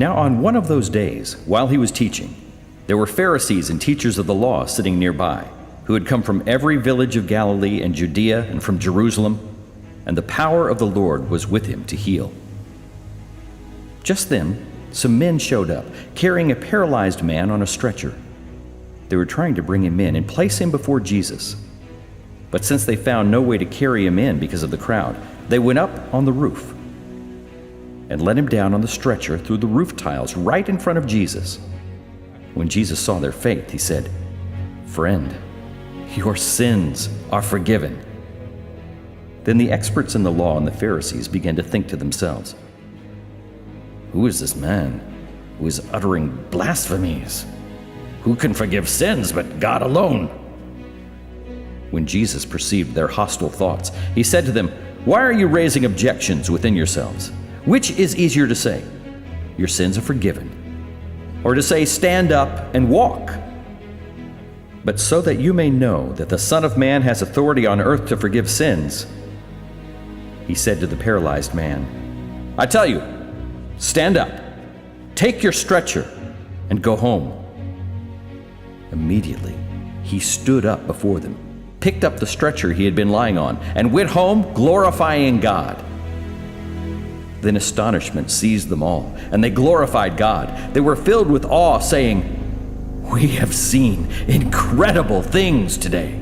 Now on one of those days, while he was teaching, there were Pharisees and teachers of the law sitting nearby, who had come from every village of Galilee and Judea and from Jerusalem, and the power of the Lord was with him to heal. Just then, some men showed up, carrying a paralyzed man on a stretcher. They were trying to bring him in and place him before Jesus. But since they found no way to carry him in because of the crowd, they went up on the roof and let him down on the stretcher through the roof tiles right in front of Jesus. When Jesus saw their faith, he said, "Friend, your sins are forgiven." Then the experts in the law and the Pharisees began to think to themselves, "Who is this man who is uttering blasphemies? Who can forgive sins but God alone?" When Jesus perceived their hostile thoughts, he said to them, "Why are you raising objections within yourselves? Which is easier to say, 'Your sins are forgiven,' or to say, 'Stand up and walk'? But so that you may know that the Son of Man has authority on earth to forgive sins," he said to the paralyzed man, "I tell you, stand up, take your stretcher, and go home." Immediately, he stood up before them, picked up the stretcher he had been lying on, and went home glorifying God. Then astonishment seized them all, and they glorified God. They were filled with awe, saying, "We have seen incredible things today."